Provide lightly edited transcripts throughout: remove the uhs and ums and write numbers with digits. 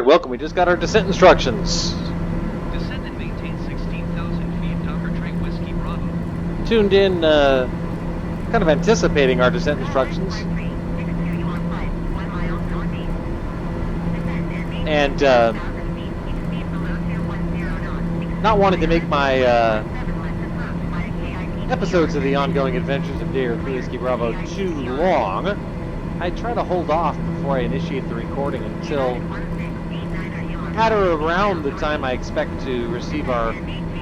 welcome. We just got our descent instructions. Descend and maintain 16,000 feet, Dr. Trey Whiskey Bravo. Tuned in, kind of anticipating our descent instructions. And not wanting to make my episodes of the ongoing adventures of Dare Whiskey Bravo too long, I try to hold off before I initiate the recording until at or around the time I expect to receive our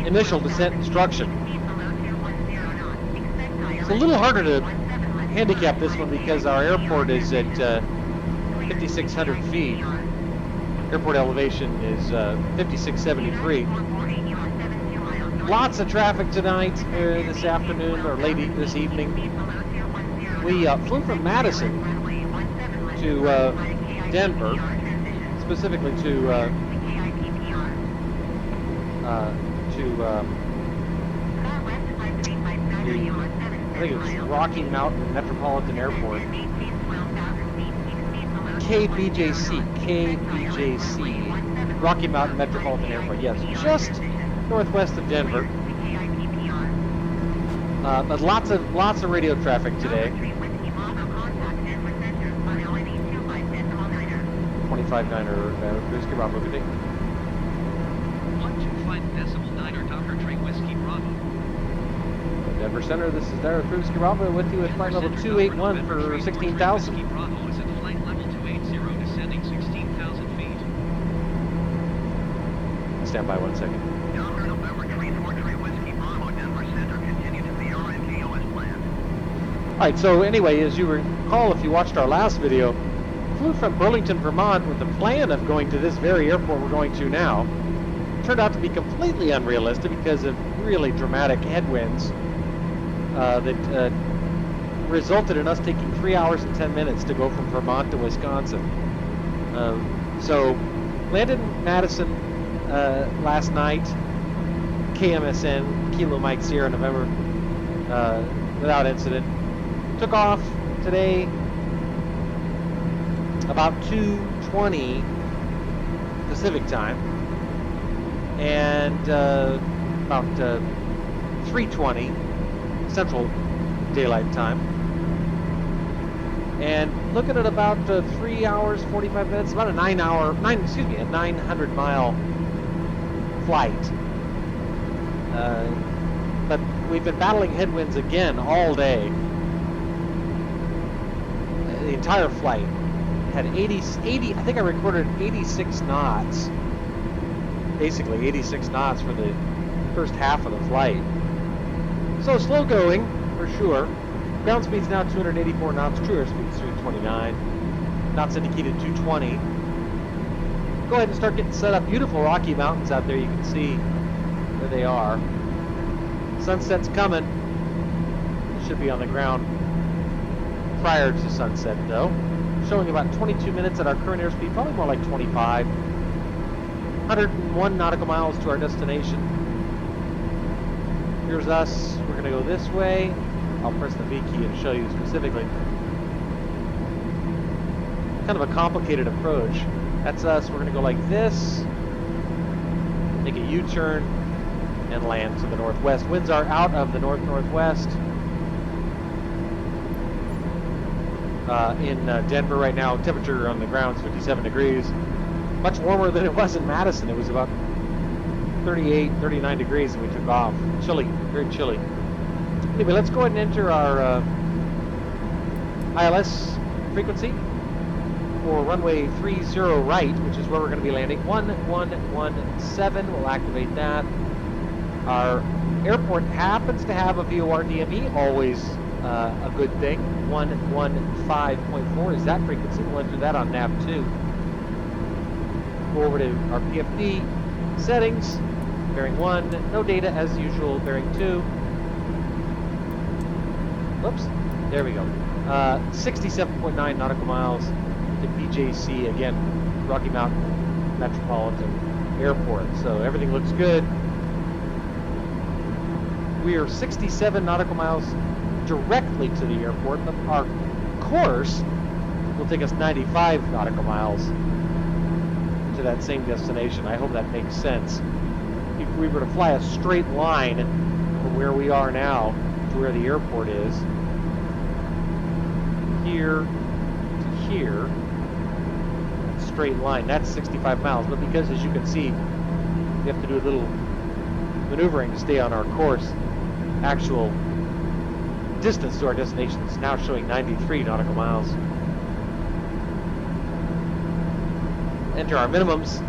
initial descent instruction. It's a little harder to handicap this one because our airport is at 5,600 feet. Airport elevation is 5,673. Lots of traffic tonight, this afternoon, or late this evening. We flew from Madison to Denver, specifically to I think it's Rocky Mountain Metropolitan Airport. KBJT, Rocky Mountain Metropolitan Airport. Yes, just northwest of Denver. But lots of radio traffic today. 25-9er, Whiskey Bravo, good day. 125.9er, Dr. Trey Whiskey Bravo. Denver Center, this is Dare Whiskey Bravo with you at flight level 281 for 16,000. Whiskey Bravo is at flight level 280, descending 16,000 feet. Stand by 1 second. Alright, so anyway, as you recall, if you watched our last video, flew from Burlington, Vermont with the plan of going to this very airport we're going to now. Turned out to be completely unrealistic because of really dramatic headwinds that resulted in us taking 3 hours and 10 minutes to go from Vermont to Wisconsin. So landed in Madison last night, KMSN, Kilo Mike Sierra, November, without incident. Took off today about 2:20 Pacific time, and about 3:20 Central Daylight Time. And looking at about 3 hours 45 minutes, about a 900 mile flight. But we've been battling headwinds again all day. The entire flight had 80, I think I recorded 86 knots. Basically 86 knots for the first half of the flight. So slow going, for sure. Ground speed's now 284 knots, true airspeed's 329. Knots indicated 220. Go ahead and start getting set up. Beautiful Rocky Mountains out there, you can see where they are. Sunset's coming. Should be on the ground prior to sunset though. Showing about 22 minutes at our current airspeed, probably more like 25. 101 nautical miles to our destination. Here's us. We're going to go this way. I'll press the V key and show you specifically. Kind of a complicated approach. That's us. We're going to go like this. Make a U-turn and land to the northwest. Winds are out of the north-northwest. In Denver right now, temperature on the ground is 57 degrees. Much warmer than it was in Madison. It was about 38, 39 degrees and we took off. Chilly, very chilly. Anyway, let's go ahead and enter our ILS frequency for runway 30 right, which is where we're going to be landing. 1117, we'll activate that. Our airport happens to have a VOR DME, always a good thing. 115.4 is that frequency. We'll enter that on nav 2. Go over to our PFD settings. Bearing 1, no data as usual. Bearing 2. Whoops. There we go. 67.9 nautical miles to BJC, again, Rocky Mountain Metropolitan Airport. So everything looks good. We are 67 nautical miles directly to the airport, but our course will take us 95 nautical miles to that same destination. I hope that makes sense. If we were to fly a straight line from where we are now to where the airport is, here to here, straight line, that's 65 miles. But because, as you can see, we have to do a little maneuvering to stay on our course, actual distance to our destination is now showing 93 nautical miles. Enter our minimums.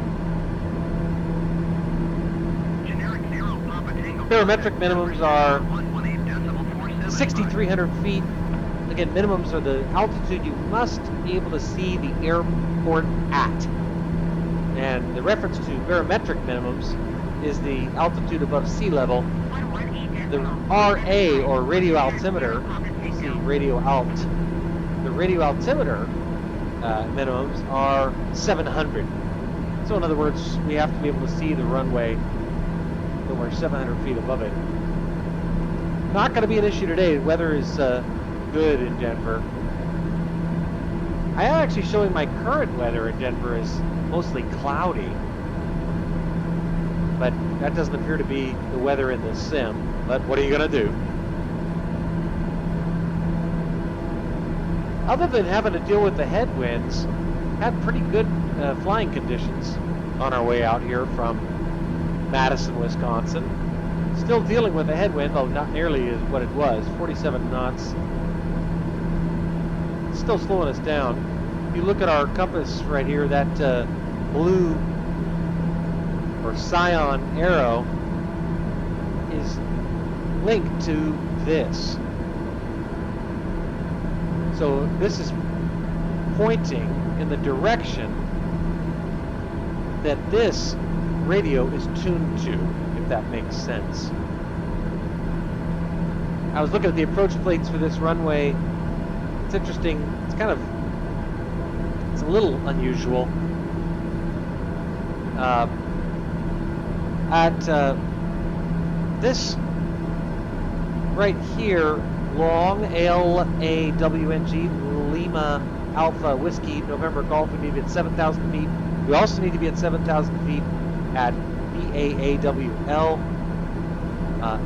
Barometric minimums are 6,300 feet. Again, minimums are the altitude you must be able to see the airport at. And the reference to barometric minimums is the altitude above sea level. The RA, or radio altimeter, you see radio alt. The radio altimeter minimums are 700. So in other words, we have to be able to see the runway when we're 700 feet above it. Not going to be an issue today. The weather is good in Denver. I am actually showing my current weather in Denver is mostly cloudy, but that doesn't appear to be the weather in the sim. But what are you going to do? Other than having to deal with the headwinds, had pretty good flying conditions on our way out here from Madison, Wisconsin. Still dealing with the headwind, though not nearly as what it was, 47 knots. Still slowing us down. If you look at our compass right here, that blue or cyan arrow is linked to this. So this is pointing in the direction that this radio is tuned to, if that makes sense. I was looking at the approach plates for this runway. It's interesting. It's a little unusual. This right here, long LAWNG, Lima Alpha Whiskey November Golf, we need to be at 7,000 feet. We also need to be at 7,000 feet at BAAWL,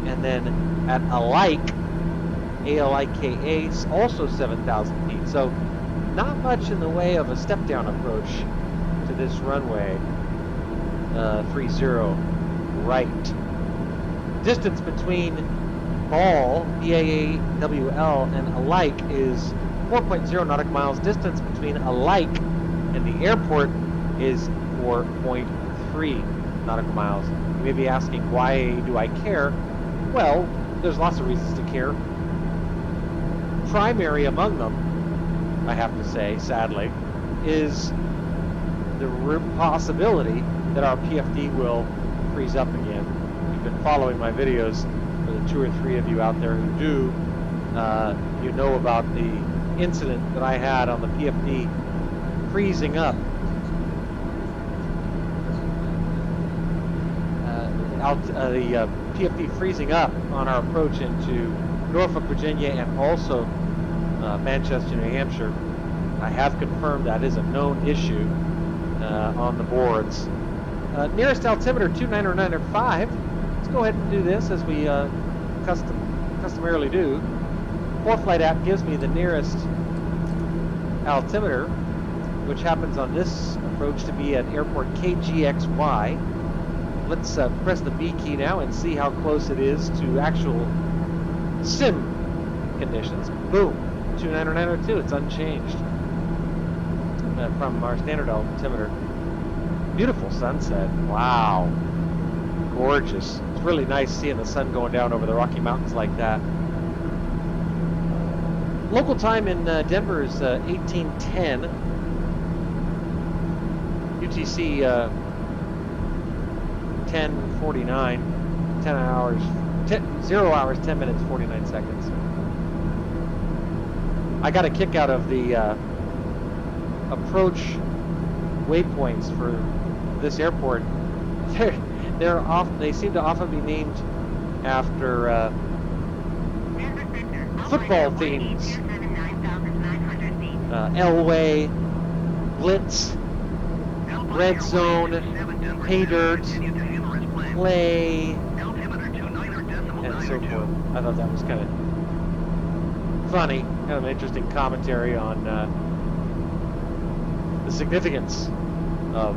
and then at ALIKE, ALIKA, also 7,000 feet. So not much in the way of a step-down approach to this runway. 30 right. Distance between BAWL, BAAWL, and ALIKE is 4.0 nautical miles. Distance between ALIKE and the airport is 4.3 nautical miles. You may be asking, why do I care? Well, there's lots of reasons to care. Primary among them, I have to say, sadly, is the possibility that our PFD will freeze up again. You've been following my videos. For the 2 or 3 of you out there who do, you know about the incident that I had on the PFD freezing up. The PFD freezing up on our approach into Norfolk, Virginia, and also Manchester, New Hampshire. I have confirmed that is a known issue on the boards. Nearest altimeter 29905. Let's go ahead and do this as we customarily do. 4Flight app gives me the nearest altimeter, which happens on this approach to be at airport KGXY. Let's press the B key now and see how close it is to actual sim conditions. Boom, 29902. It's unchanged from our standard altimeter. Beautiful sunset. Wow, gorgeous. It's really nice seeing the sun going down over the Rocky Mountains like that. Local time in Denver is 1810. UTC 10:49. 0 hours 10 minutes 49 seconds. I got a kick out of the approach waypoints for this airport. They seem to often be named after football themes. Elway, Blitz, red zone, pay dirt, play, and so forth. I thought that was kind of funny, kind of an interesting commentary on the significance of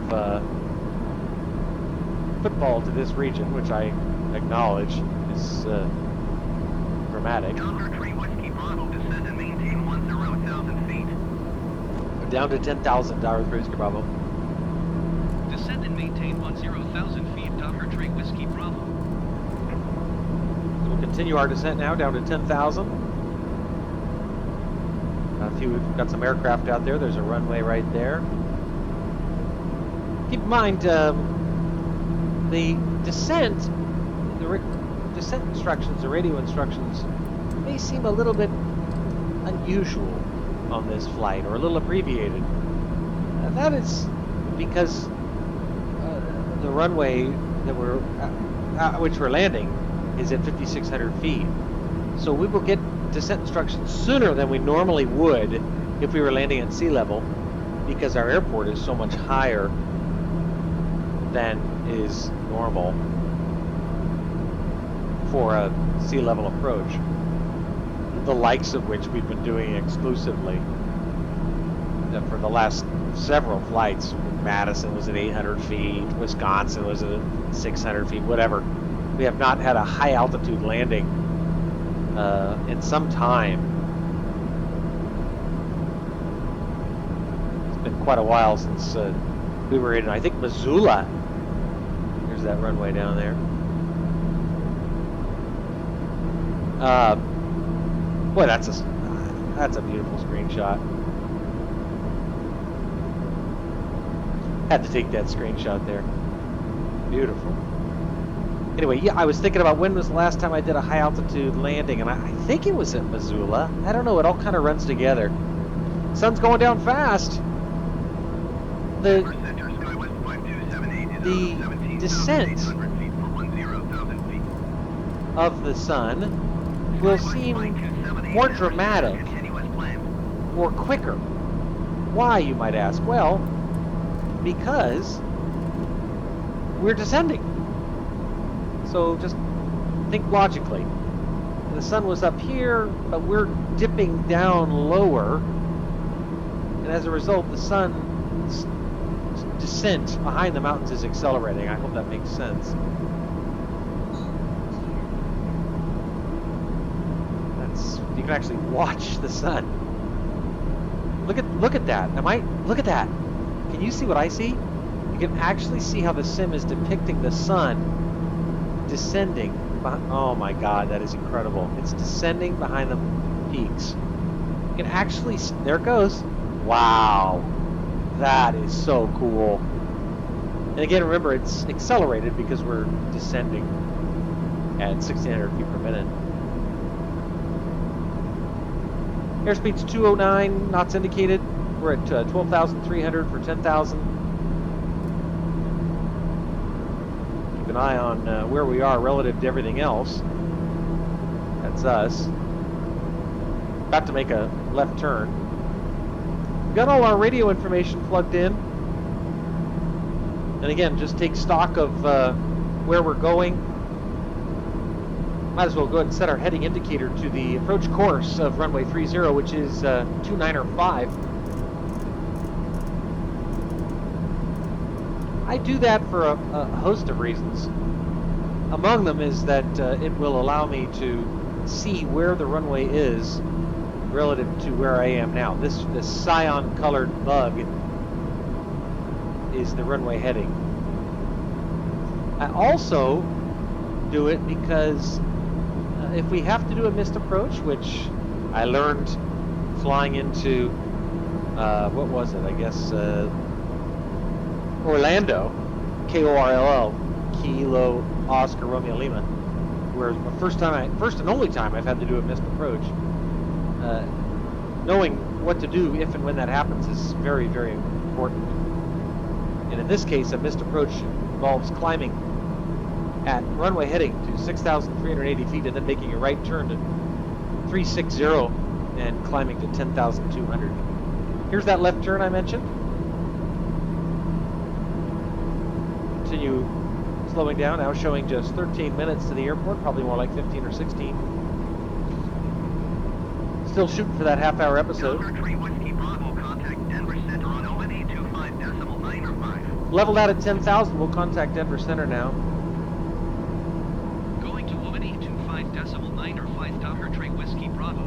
football to this region, which I acknowledge is dramatic. Down to 10,000, Tower 3 Whiskey Bravo. Descend and maintain 10,000 feet, Docker Tree Whiskey Bravo. We'll continue our descent now down to 10,000. We've got some aircraft out there. There's a runway right there. Keep in mind, the descent instructions, the radio instructions, may seem a little bit unusual on this flight, or a little abbreviated. That is because the runway that which we're landing is at 5,600 feet. So we will get descent instructions sooner than we normally would if we were landing at sea level, because our airport is so much higher than is normal for a sea level approach, the likes of which we've been doing exclusively for the last several flights. Madison was at 800 feet, Wisconsin was at 600 feet, whatever. We have not had a high altitude landing in some time. It's been quite a while since we were in, I think, Missoula. There's that runway down there. Boy, that's a beautiful screenshot. Had to take that screenshot there. Beautiful. Anyway, yeah, I was thinking about when was the last time I did a high altitude landing, and I think it was at Missoula. I don't know, it all kind of runs together. Sun's going down fast. The descent of the sun will seem more dramatic or quicker. Why, you might ask? Well, because we're descending. So just think logically. The sun was up here, but we're dipping down lower, and as a result, the sun's descent behind the mountains is accelerating. I hope that makes sense. You can actually watch the sun. Look at that. Look at that. Can you see what I see? You can actually see how the sim is depicting the sun descending. Oh my God, that is incredible. It's descending behind the peaks. You can actually, there it goes. Wow. That is so cool. And again, remember, it's accelerated because we're descending at 1,600 feet per minute. Airspeed's 209 knots indicated. We're at 12,300 for 10,000. Keep an eye on where we are relative to everything else. That's us. About to make a left turn. Got all our radio information plugged in. And again, just take stock of where we're going. Might as well go ahead and set our heading indicator to the approach course of runway 30, which is 295. I do that for a host of reasons. Among them is that it will allow me to see where the runway is relative to where I am now. This cyan colored bug is the runway heading. I also do it because if we have to do a missed approach, which I learned flying into, what was it? I guess Orlando, KORLL, Kilo Oscar Romeo Lima, where the first and only time I've had to do a missed approach. Knowing what to do if and when that happens is very, very important. And in this case, a missed approach involves climbing at runway heading to 6,380 feet and then making a right turn to 360 and climbing to 10,200. Here's that left turn I mentioned. continue slowing down, now showing just 13 minutes to the airport, probably more like 15 or 16. Still shooting for that half-hour episode. Leveled out at 10,000, we'll contact Denver Center now. Going to 1825.9 Docker Tree Whiskey Bravo.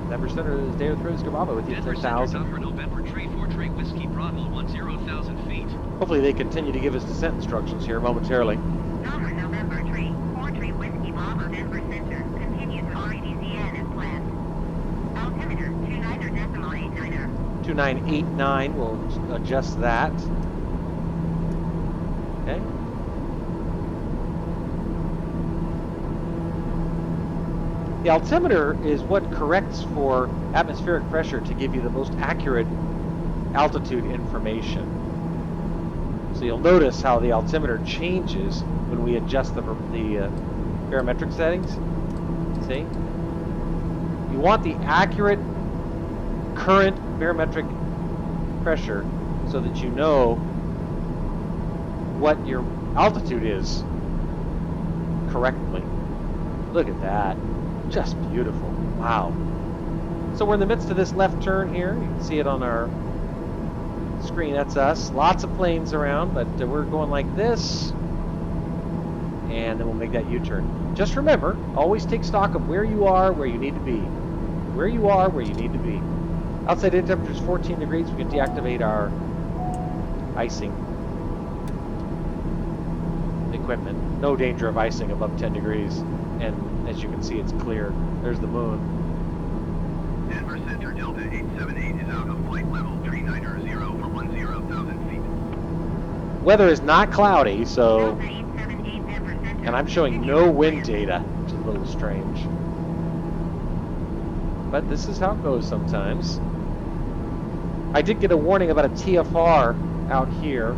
Denver Center is David Cruz Bravo with you at Denver Center 10,000. Docker November Tree 4 Tree Whiskey Bravo 10,000 feet. Hopefully they continue to give us descent instructions here momentarily. Docker November Tree 4 Tree Whiskey Bravo Denver Center. Continue to REDCN as planned. Altimeter 29.89er. 2989, we'll adjust that. Okay. The altimeter is what corrects for atmospheric pressure to give you the most accurate altitude information. So you'll notice how the altimeter changes when we adjust the barometric settings. See? You want the accurate current barometric pressure so that you know what your altitude is correctly. Look at that. Just beautiful. Wow. So we're in the midst of this left turn here. You can see it on our screen. That's us. Lots of planes around, but we're going like this. And then we'll make that U-turn. Just remember, always take stock of where you are, where you need to be. Where you are, where you need to be. Outside air temperature is 14 degrees. We can deactivate our icing equipment. No danger of icing above 10 degrees. And as you can see, it's clear. There's the moon. Denver Center Delta 878 is out of flight level 390 for 10,000 feet. Weather is not cloudy, so... Delta 878 Denver Center. And I'm showing no wind data, which is a little strange. But this is how it goes sometimes. I did get a warning about a TFR out here.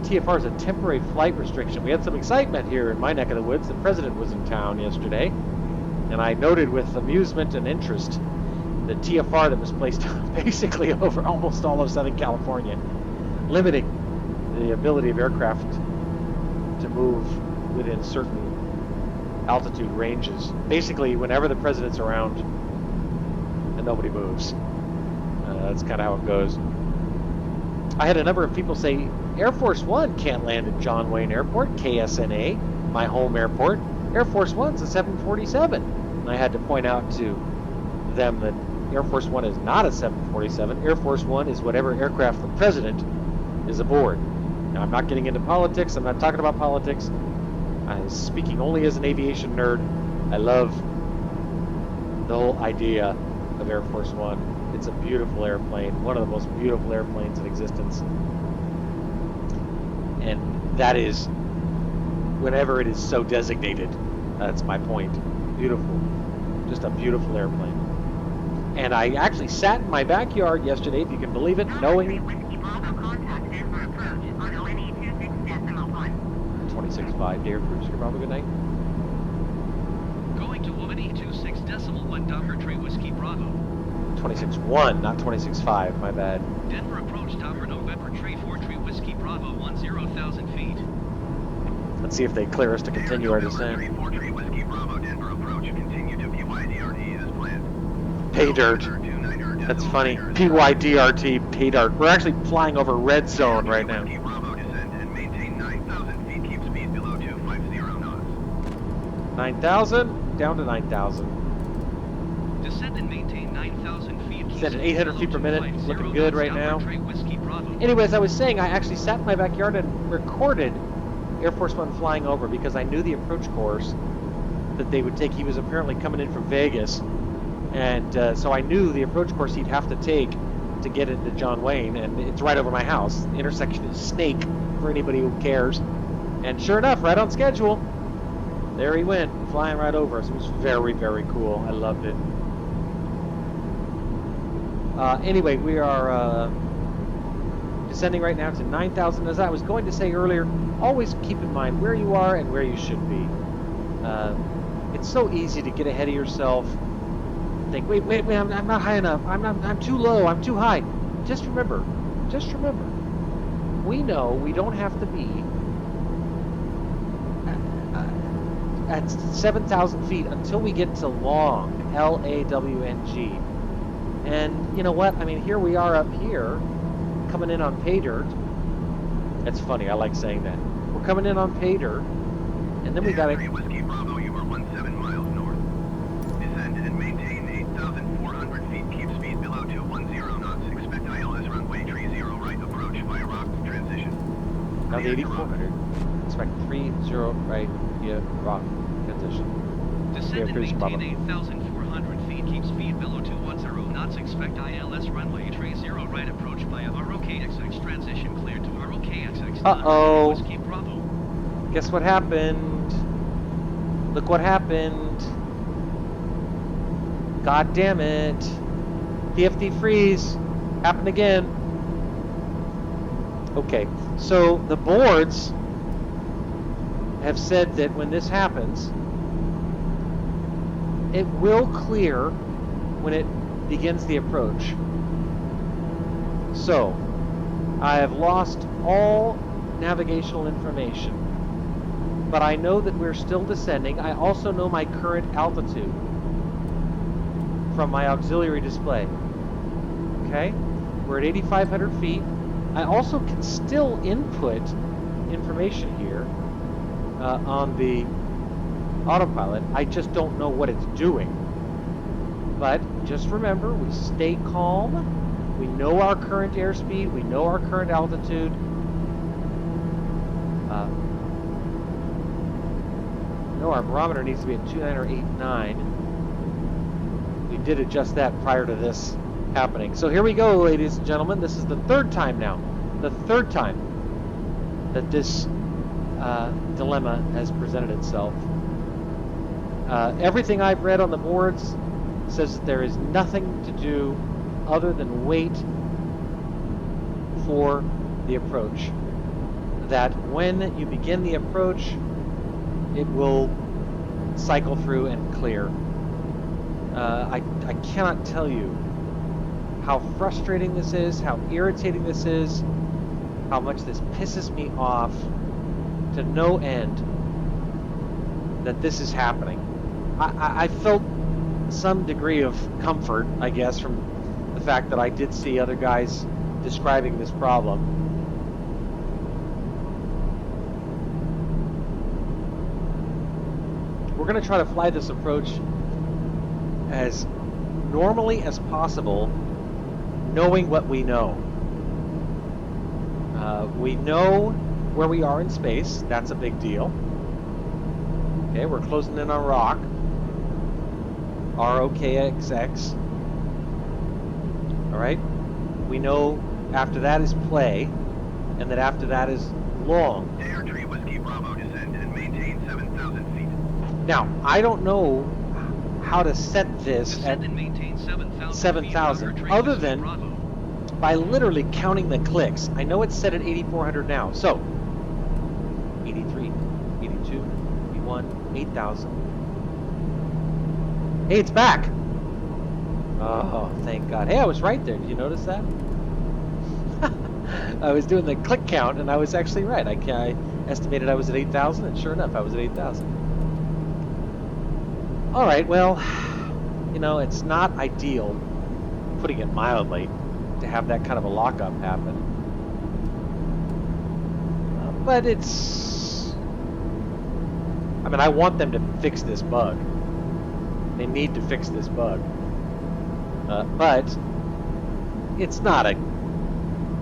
TFR is a temporary flight restriction. We had some excitement here in my neck of the woods. The president was in town yesterday, and I noted with amusement and interest the TFR that was placed basically over almost all of Southern California, limiting the ability of aircraft to move within certain altitude ranges. Basically, whenever the president's around, and nobody moves. That's kind of how it goes. I had a number of people say Air Force One can't land at John Wayne Airport, KSNA, my home airport. Air Force One's a 747. And I had to point out to them that Air Force One is not a 747. Air Force One is whatever aircraft the president is aboard. Now, I'm not getting into politics. I'm not talking about politics. I'm speaking only as an aviation nerd. I love the whole idea of Air Force One. It's a beautiful airplane, one of the most beautiful airplanes in existence. And that is whenever it is so designated. That's my point. Beautiful. Just a beautiful airplane. And I actually sat in my backyard yesterday, if you can believe it, knowing... Whiskey Bravo contact Denver approach on ONE 26.1. 26.5, Dare Cruise, Bravo, good night. Going to 26.1 Docker Tree Whiskey Bravo. 26.1, not 26.5, my bad. Denver approach Docker November Tree 4 Tree Whiskey Bravo 10,000 feet. Let's see if they clear us to continue our descent. Tree 4 Tree Whiskey Bravo Denver approach. Continue to PYDRD as planned. Pay dirt. That's funny. PYDRT, pay dirt. We're actually flying over red zone right now. Whiskey Bravo descend and maintain 9,000 feet. Keep speed below 250 knots. 9,000, down to 9,000. Descend and maintain 9,000 feet. Descend at 800 feet per minute. Looking good right now. Whiskey Bravo. Anyways, I was saying I actually sat in my backyard and recorded Air Force One flying over because I knew the approach course that they would take. He was apparently coming in from Vegas, and so I knew the approach course he'd have to take to get into John Wayne, and it's right over my house. The intersection is Snake for anybody who cares. And sure enough, right on schedule, there he went, flying right over us. It was very, very cool. I loved it. Anyway, we are descending right now to 9,000. As I was going to say earlier, always keep in mind where you are and where you should be. It's so easy to get ahead of yourself. Think, wait, I'm not high enough. I'm too low. I'm too high. Just remember, we know we don't have to be at 7,000 feet until we get to Long, L-A-W-N-G. And you know what? I mean, here we are up here, coming in on pay dirt. That's funny, I like saying that. We're coming in on pay dirt, and then we got to... Whiskey Bravo, you are 17 miles north. Descend and maintain 8,400 feet. Keep speed below 210 knots. Expect ILS runway 30 right approach via rock transition. Now the 8,400. Expect 30 right via rock transition. Descend and maintain 8,400 feet. Keep speed below 210 knots. Expect ILS runway 30 right approach via ROKXX transition cleared to ROKXX. Uh-oh. Whiskey Bravo. Guess what happened? Look what happened. God damn it. PFD freeze. Happened again. Okay, so the boards have said that when this happens, it will clear when it begins the approach. So, I have lost all navigational information, but I know that we're still descending. I also know my current altitude from my auxiliary display. Okay, we're at 8,500 feet. I also can still input information here on the autopilot. I just don't know what it's doing. But just remember, we stay calm. We know our current airspeed. We know our current altitude. No, our barometer needs to be at 29 or 89. We did adjust that prior to this happening. So here we go, ladies and gentlemen. This is the third time now. The third time that this dilemma has presented itself. Everything I've read on the boards says that there is nothing to do other than wait for the approach. That when you begin the approach, it will cycle through and clear. I cannot tell you how frustrating this is, how irritating this is, how much this pisses me off to no end that this is happening. I felt some degree of comfort, I guess, from the fact that I did see other guys describing this problem. We're going to try to fly this approach as normally as possible, knowing what we know. We know where we are in space. That's a big deal. Okay, we're closing in on rock. ROKXX. All right. We know after that is play, and that after that is long. Dare Tree Whiskey Bravo, descend and maintain 7,000 feet. Now, I don't know how to set this Descend at and maintain 7,000 7,000 other than by literally counting the clicks. I know it's set at 8,400 now. So, 83, 82, 81, 8,000. Hey, it's back. Oh, thank God. Hey, I was right there. Did you notice that? I was doing the click count, and I was actually right. I estimated I was at 8,000, and sure enough, I was at 8,000. All right, well, you know, it's not ideal, putting it mildly, to have that kind of a lockup happen. But it's... I mean, I want them to fix this bug. They need to fix this bug. But it's not a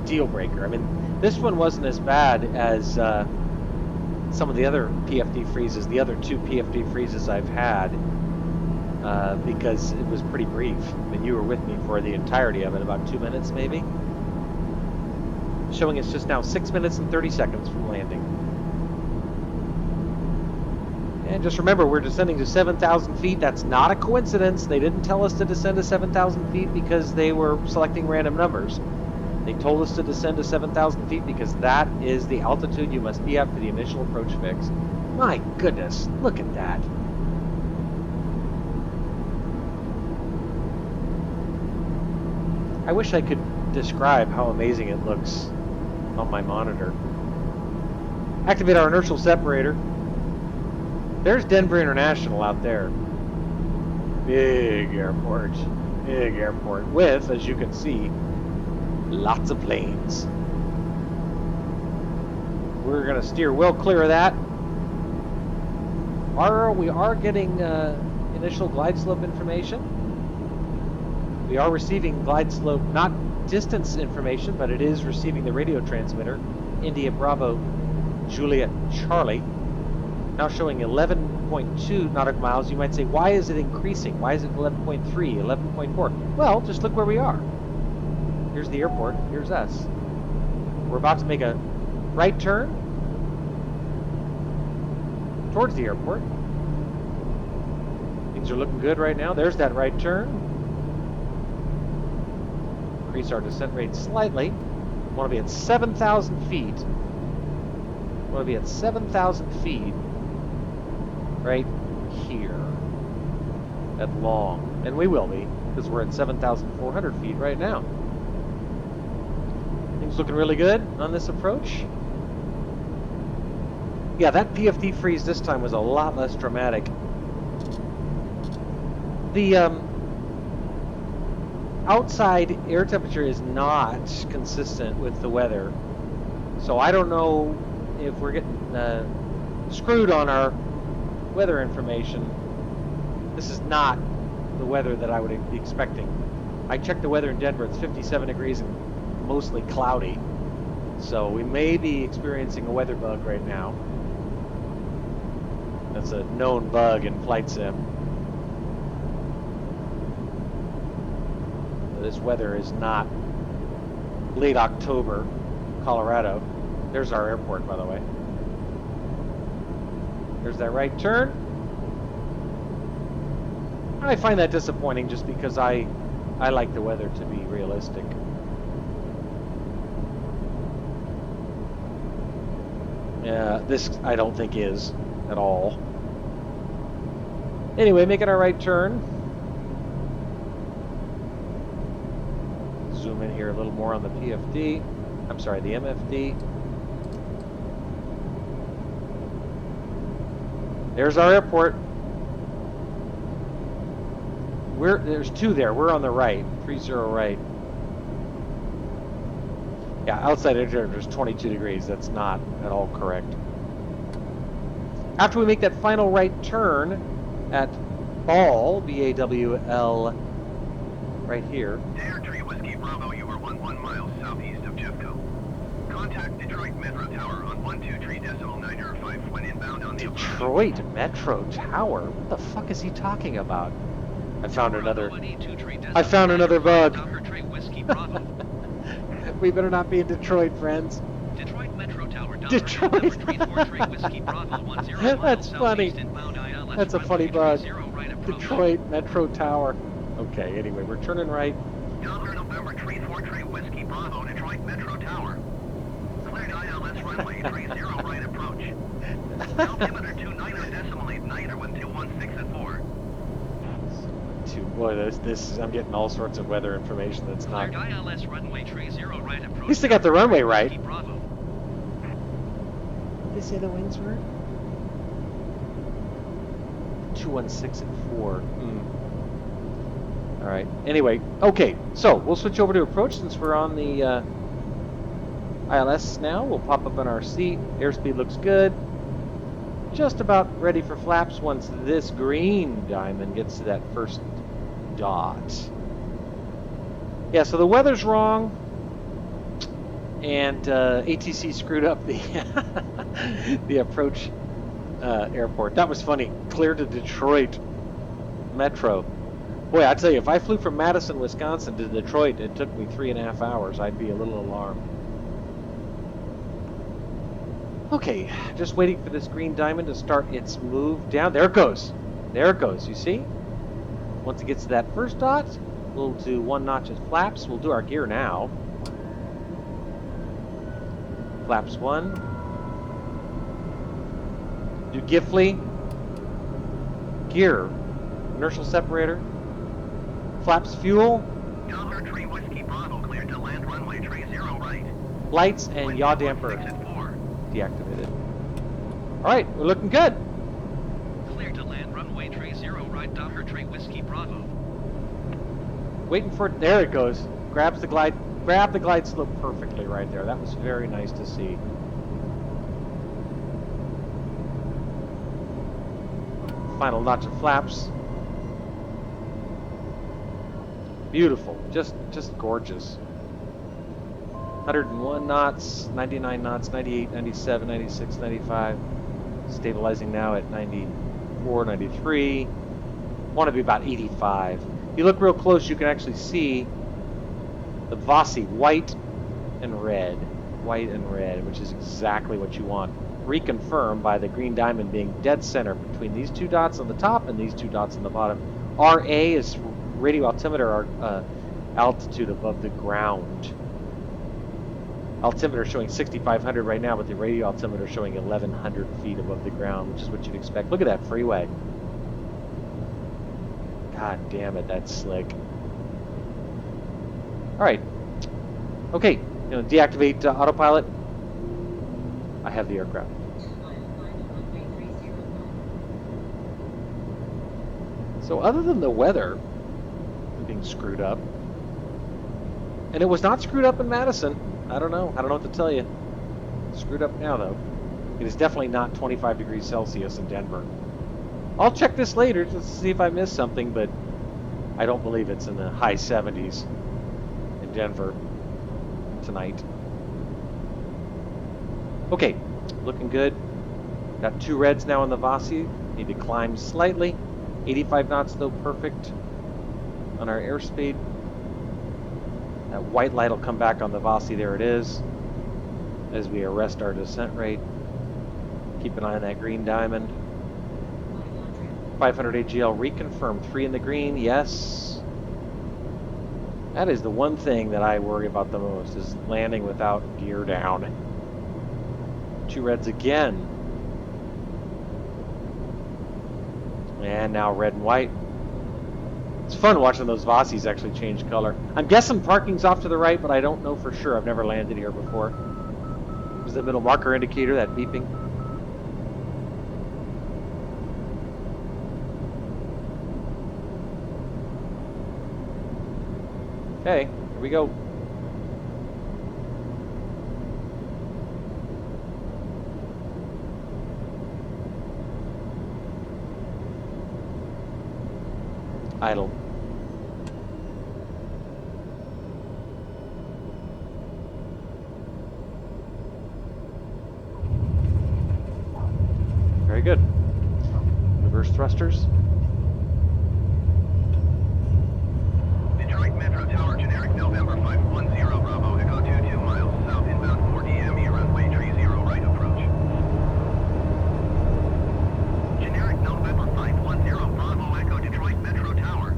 deal breaker. I mean, this one wasn't as bad as some of the other PFD freezes, the other two PFD freezes I've had, because it was pretty brief. I mean, you were with me for the entirety of it, about 2 minutes maybe. Showing us just now 6 minutes and 30 seconds from landing. And just remember, we're descending to 7,000 feet. That's not a coincidence. They didn't tell us to descend to 7,000 feet because they were selecting random numbers. They told us to descend to 7,000 feet because that is the altitude you must be at for the initial approach fix. My goodness, look at that. I wish I could describe how amazing it looks on my monitor. Activate our inertial separator. There's Denver International out there. Big airport. Big airport with, as you can see, lots of planes. We're going to steer well clear of that. We are getting initial glide slope information. We are receiving glide slope, not distance information, but it is receiving the radio transmitter. India Bravo Juliet Charlie. Now showing 11.2 nautical miles. You might say, why is it increasing? Why is it 11.3, 11.4? Well, just look where we are. Here's the airport. Here's us. We're about to make a right turn towards the airport. Things are looking good right now. There's that right turn. Increase our descent rate slightly. Want to be at 7,000 feet. Want to be at 7,000 feet right here at long. And we will be, because we're at 7,400 feet right now. Things looking really good on this approach. Yeah, that PFD freeze this time was a lot less dramatic. The outside air temperature is not consistent with the weather. So I don't know if we're getting screwed on our weather information. This is not the weather that I would be expecting. I checked the weather in Denver. It's 57 degrees and mostly cloudy. So we may be experiencing a weather bug right now. That's a known bug in flight sim. This weather is not late October, Colorado. There's our airport, by the way. There's that right turn. I find that disappointing just because I like the weather to be realistic. Yeah, this I don't think is at all. Anyway, making our right turn. Zoom in here a little more on the PFD. I'm sorry, the MFD. There's our airport. There's two there. We're on the right, 30 right. Yeah, outside air temperature is 22 degrees. That's not at all correct. After we make that final right turn at Ball, B-A-W-L, right here. Dare Tree Whiskey Bravo, you are 11 miles southeast of Jeffco. Contact Detroit Metro Tower on 123.905 when inbound on the Detroit Metro Tower? What the fuck is he talking about? I found another bug. We better not be in Detroit, friends. Detroit Metro Tower. Detroit. That's funny. That's a funny bug. Detroit Metro Tower. Okay, anyway, we're turning right. Delaware November 34 Whiskey Bravo, Detroit Metro Tower. Cleared ILS runway 30 right approach. Altimeter 29.89 with 216 at 4. Boy, this I'm getting all sorts of weather information that's not. Cleared ILS runway 30 right approach. At least they got the runway right. Bravo. Did they say the winds were? 216 at 4. All right. Anyway, okay. So we'll switch over to approach since we're on the ILS now. We'll pop up on our seat. Airspeed looks good. Just about ready for flaps once this green diamond gets to that first dot. Yeah, so the weather's wrong, and ATC screwed up the the approach airport. That was funny. Clear to Detroit Metro. Boy, I tell you, if I flew from Madison, Wisconsin to Detroit, it took me 3.5 hours. I'd be a little alarmed. Okay, just waiting for this green diamond to start its move down. There it goes. There it goes, you see? Once it gets to that first dot, we'll do 1 notch of flaps. We'll do our gear now. Flaps 1. Do Gifley. Gear. Inertial separator. Flaps fuel. Delaware Tree Whiskey Bravo, cleared to land runway 30 right. Lights and yaw damper deactivated. All right, we're looking good. Clear to land runway 30 right Docker Tree Whiskey Bravo. Waiting for it. There it goes. Grab the glide slope perfectly right there. That was very nice to see. Final notch of flaps. Beautiful. Just gorgeous. 101 knots, 99 knots, 98, 97, 96, 95. Stabilizing now at 94, 93. Want to be about 85. If you look real close, you can actually see the Vossi white and red. White and red, which is exactly what you want. Reconfirmed by the green diamond being dead center between these two dots on the top and these two dots on the bottom. RA is radio altimeter altitude above the ground. Altimeter showing 6,500 right now, but the radio altimeter showing 1,100 feet above the ground, which is what you'd expect. Look at that freeway. God damn it, that's slick. All right. Okay, deactivate autopilot. I have the aircraft. So other than the weather being screwed up, and it was not screwed up in Madison. I don't know what to tell you. Screwed up now, though. It is definitely not 25 degrees Celsius in Denver. I'll check this later just to see if I missed something, but I don't believe it's in the high 70s in Denver tonight. Okay, looking good. Got 2 reds now on the Vossi. Need to climb slightly. 85 knots, though, perfect on our airspeed. That white light will come back on the Vossi. There it is. As we arrest our descent rate. Keep an eye on that green diamond. 500 AGL reconfirmed. 3 in the green. Yes. That is the one thing that I worry about the most, is landing without gear down. 2 reds again. And now red and white. It's fun watching those Vossis actually change color. I'm guessing parking's off to the right, but I don't know for sure. I've never landed here before. There's the middle marker indicator, that beeping. Okay, here we go. Idle. Very good. Reverse thrusters. Detroit Metro Tower, generic November 510 Bravo, Echo 22 miles south inbound 4 DME runway 30 right approach. Generic November 510 Bravo, Echo Detroit Metro Tower.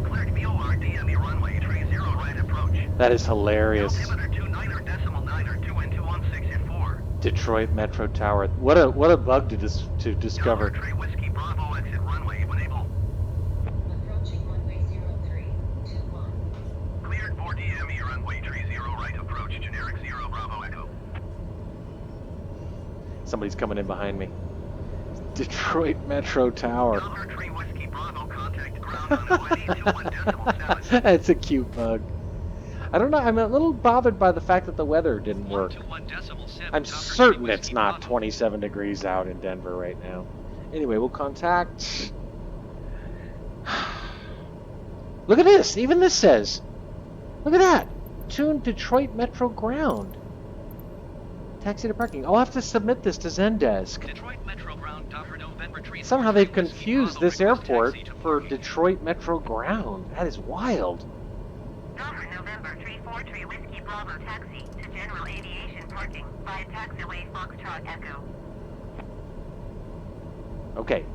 Cleared VOR DME runway 30 right approach. That is hilarious. Altimeter 29.9 21216 Detroit Metro Tower. What a bug to discover. Tree Whiskey Bravo exit runway when able. Approaching runway 0321. Cleared 4 DME runway 30 right approach. Generic 0 Bravo Echo. Somebody's coming in behind me. Detroit Metro Tower. Delaware Tree Whiskey Bravo contact ground on 2021.7. That's a cute bug. I don't know. I'm a little bothered by the fact that the weather didn't work. 121.7 I'm Docker certain Tree it's Whiskey not Bravo. 27 degrees out in Denver right now. Anyway, we'll contact. Look at this. Even this says. Look at that. Tune Detroit Metro Ground. Taxi to parking. I'll have to submit this to Zendesk. Detroit Metro Ground Docker November 3 Somehow they've Whiskey confused Bravo this request airport taxi to for parking. Detroit Metro Ground. That is wild. Dover November 343 Whiskey Bravo taxi to general aviation parking via taxiway Foxtrot Echo.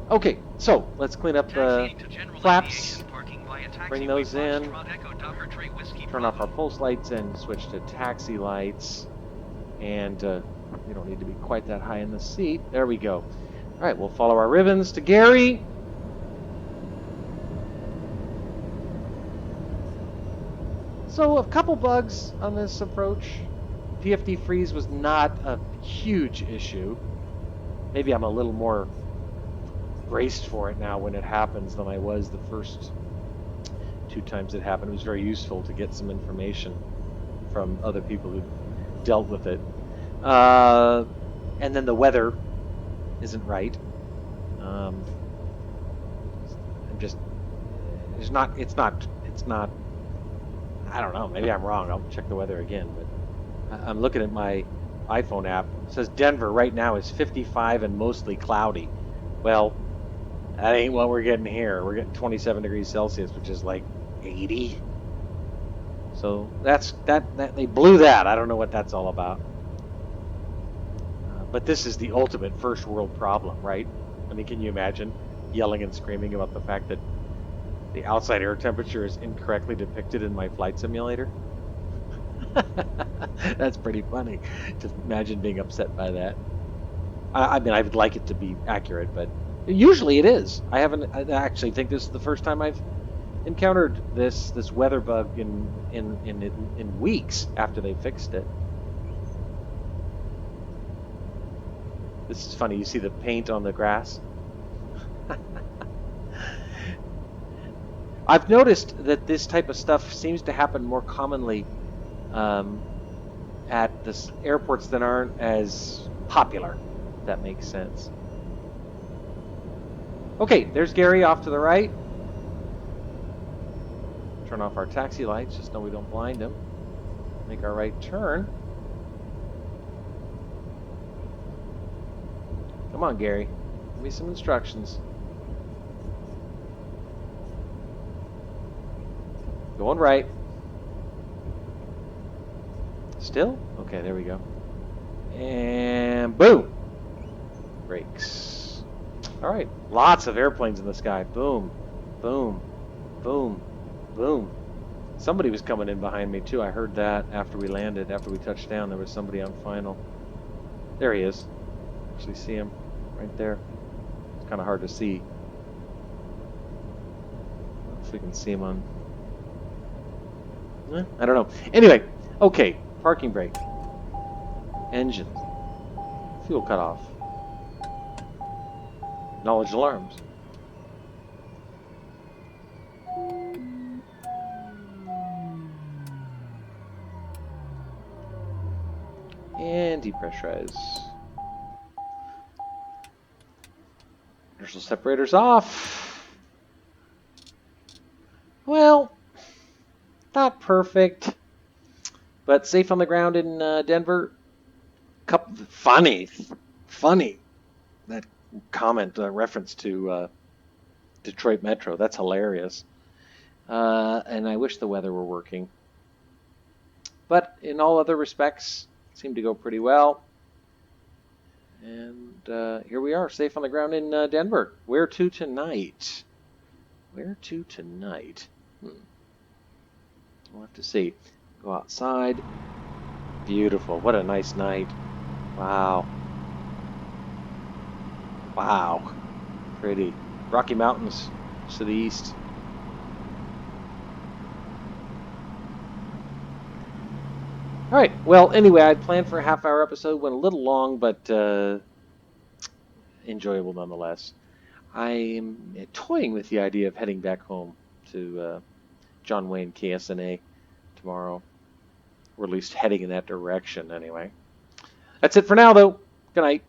Okay, so let's clean up the Taxiing to general flaps, aviation parking via bring taxiway those in, Foxtrot Echo Docker Tree Whiskey turn off our Bravo. pulse lights and switch to taxi lights. And we don't need to be quite that high in the seat. There we go. All right, we'll follow our ribbons to Gary. So a couple bugs on this approach. PFD freeze was not a huge issue. Maybe I'm a little more braced for it now when it happens than I was the first 2 times it happened. It was very useful to get some information from other people who dealt with it. And then the weather isn't right. I'm just, it's not, I don't know, maybe I'm wrong. I'll check the weather again, but I'm looking at my iPhone app. It says Denver right now is 55 and mostly cloudy. Well, that ain't what we're getting here. We're getting 27 degrees Celsius, which is like 80. So that they blew that. I don't know what that's all about. But this is the ultimate first world problem, right? I mean, can you imagine yelling and screaming about the fact that the outside air temperature is incorrectly depicted in my flight simulator? That's pretty funny. Just imagine being upset by that. I mean, I would like it to be accurate, but usually it is. I actually think this is the first time I've encountered this weather bug in weeks after they fixed it. This is funny. You see the paint on the grass? I've noticed that this type of stuff seems to happen more commonly at the airports that aren't as popular, if that makes sense. Okay, there's Gary off to the right. Turn off our taxi lights, just so we don't blind him. Make our right turn. Come on, Gary. Give me some instructions. Going right. Still? Okay, there we go. And boom! Brakes. Alright, lots of airplanes in the sky. Boom, boom, boom, boom. Somebody was coming in behind me too. I heard that after we landed, after we touched down. There was somebody on final. There he is. Actually see him right there. It's kind of hard to see. If we can see him on... I don't know. Anyway, okay. Parking brake. Engine. Fuel cutoff. Knowledge alarms. And depressurize. Inertial separators off. Well, not perfect, but safe on the ground in Denver. Funny. That comment reference to Detroit Metro. That's hilarious. And I wish the weather were working. But in all other respects, it seemed to go pretty well. And here we are, safe on the ground in Denver. Where to tonight? Where to tonight? We'll have to see. Go outside. Beautiful. What a nice night. Wow. Wow. Pretty. Rocky Mountains to the east. All right. Well, anyway, I'd planned for a half-hour episode. Went a little long, but enjoyable nonetheless. I'm toying with the idea of heading back home to John Wayne KSNA tomorrow, or at least heading in that direction anyway. That's it for now, though. Good night.